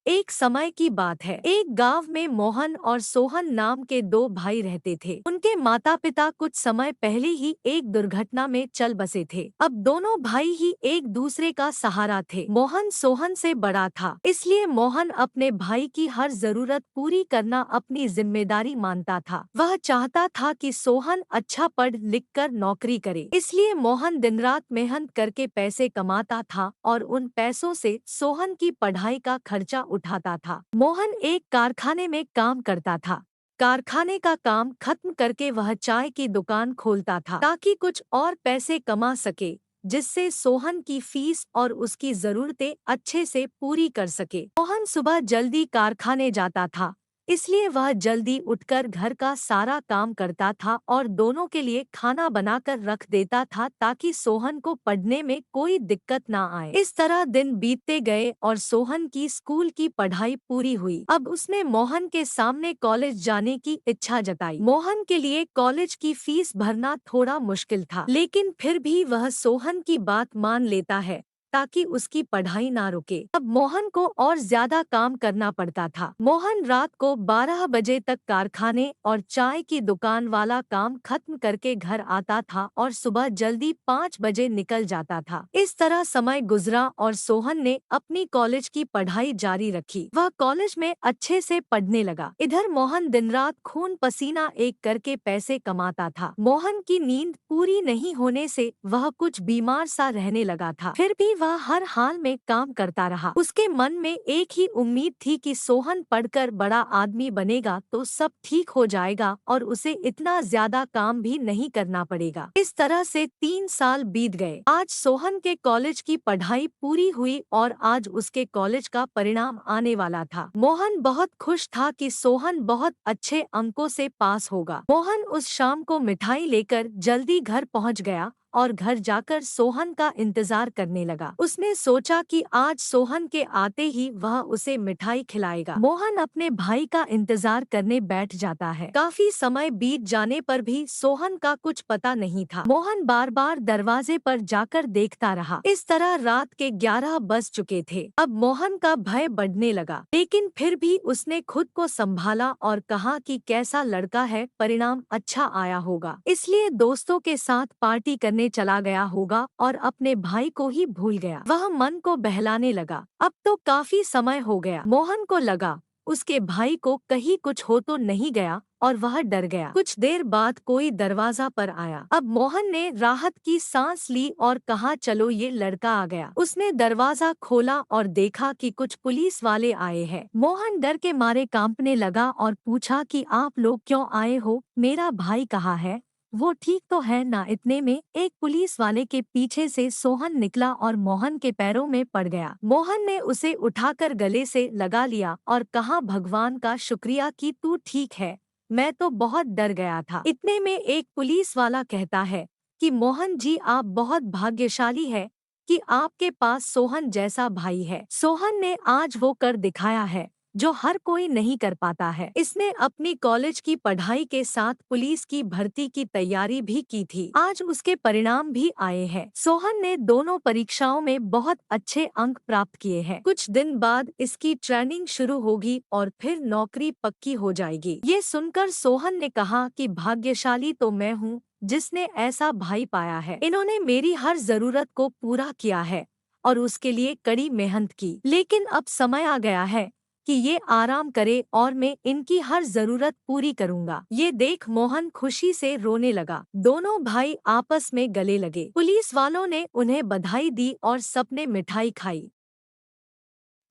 एक समय की बात है। एक गांव में मोहन और सोहन नाम के दो भाई रहते थे। उनके माता पिता कुछ समय पहले ही एक दुर्घटना में चल बसे थे। अब दोनों भाई ही एक दूसरे का सहारा थे। मोहन सोहन से बड़ा था, इसलिए मोहन अपने भाई की हर जरूरत पूरी करना अपनी जिम्मेदारी मानता था। वह चाहता था कि सोहन अच्छा पढ़ लिख कर नौकरी करे, इसलिए मोहन दिन रात मेहनत करके पैसे कमाता था और उन पैसों से सोहन की पढ़ाई का खर्चा उठाता था। मोहन एक कारखाने में काम करता था। कारखाने का काम खत्म करके वह चाय की दुकान खोलता था ताकि कुछ और पैसे कमा सके, जिससे सोहन की फीस और उसकी जरूरतें अच्छे से पूरी कर सके। मोहन सुबह जल्दी कारखाने जाता था, इसलिए वह जल्दी उठकर घर का सारा काम करता था और दोनों के लिए खाना बनाकर रख देता था ताकि सोहन को पढ़ने में कोई दिक्कत ना आए। इस तरह दिन बीतते गए और सोहन की स्कूल की पढ़ाई पूरी हुई। अब उसने मोहन के सामने कॉलेज जाने की इच्छा जताई। मोहन के लिए कॉलेज की फीस भरना थोड़ा मुश्किल था, लेकिन फिर भी वह सोहन की बात मान लेता है ताकि उसकी पढ़ाई ना रुके। अब मोहन को और ज्यादा काम करना पड़ता था। मोहन रात को 12 बजे तक कारखाने और चाय की दुकान वाला काम खत्म करके घर आता था और सुबह जल्दी 5 बजे निकल जाता था। इस तरह समय गुजरा और सोहन ने अपनी कॉलेज की पढ़ाई जारी रखी। वह कॉलेज में अच्छे से पढ़ने लगा। इधर मोहन दिन रात खून पसीना एक करके पैसे कमाता था। मोहन की नींद पूरी नहीं होने से वह कुछ बीमार सा रहने लगा था। फिर भी वह हर हाल में काम करता रहा। उसके मन में एक ही उम्मीद थी कि सोहन पढ़कर बड़ा आदमी बनेगा तो सब ठीक हो जाएगा और उसे इतना ज्यादा काम भी नहीं करना पड़ेगा। इस तरह से 3 साल बीत गए। आज सोहन के कॉलेज की पढ़ाई पूरी हुई और आज उसके कॉलेज का परिणाम आने वाला था। मोहन बहुत खुश था कि सोहन बहुत अच्छे अंकों से पास होगा। मोहन उस शाम को मिठाई लेकर जल्दी घर पहुंच गया और घर जाकर सोहन का इंतजार करने लगा। उसने सोचा कि आज सोहन के आते ही वह उसे मिठाई खिलाएगा। मोहन अपने भाई का इंतजार करने बैठ जाता है। काफी समय बीत जाने पर भी सोहन का कुछ पता नहीं था। मोहन बार बार दरवाजे पर जाकर देखता रहा। इस तरह रात के 11 बज चुके थे। अब मोहन का भय बढ़ने लगा, लेकिन फिर भी उसने खुद को संभाला और कहा कि कैसा लड़का है, परिणाम अच्छा आया होगा, इसलिए दोस्तों के साथ पार्टी करने चला गया होगा और अपने भाई को ही भूल गया। वह मन को बहलाने लगा। अब तो काफी समय हो गया। मोहन को लगा उसके भाई को कहीं कुछ हो तो नहीं गया और वह डर गया। कुछ देर बाद कोई दरवाजा पर आया। अब मोहन ने राहत की सांस ली और कहा, चलो ये लड़का आ गया। उसने दरवाजा खोला और देखा कि कुछ पुलिस वाले आए हैं। मोहन डर के मारे कांपने लगा और पूछा कि आप लोग क्यों आए हो, मेरा भाई कहाँ है, वो ठीक तो है ना। इतने में एक पुलिस वाले के पीछे से सोहन निकला और मोहन के पैरों में पड़ गया। मोहन ने उसे उठाकर गले से लगा लिया और कहा, भगवान का शुक्रिया कि तू ठीक है, मैं तो बहुत डर गया था। इतने में एक पुलिस वाला कहता है कि मोहन जी, आप बहुत भाग्यशाली है कि आपके पास सोहन जैसा भाई है। सोहन ने आज वो कर दिखाया है जो हर कोई नहीं कर पाता है। इसने अपनी कॉलेज की पढ़ाई के साथ पुलिस की भर्ती की तैयारी भी की थी। आज उसके परिणाम भी आए हैं। सोहन ने दोनों परीक्षाओं में बहुत अच्छे अंक प्राप्त किए हैं। कुछ दिन बाद इसकी ट्रेनिंग शुरू होगी और फिर नौकरी पक्की हो जाएगी। ये सुनकर सोहन ने कहा कि भाग्यशाली तो मैं हूँ जिसने ऐसा भाई पाया है। इन्होंने मेरी हर जरूरत को पूरा किया है और उसके लिए कड़ी मेहनत की। लेकिन अब समय आ गया है कि ये आराम करे और मैं इनकी हर जरूरत पूरी करूंगा। ये देख मोहन खुशी से रोने लगा। दोनों भाई आपस में गले लगे। पुलिस वालों ने उन्हें बधाई दी और सबने मिठाई खाई।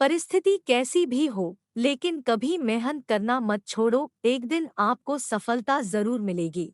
परिस्थिति कैसी भी हो, लेकिन कभी मेहनत करना मत छोड़ो, एक दिन आपको सफलता जरूर मिलेगी।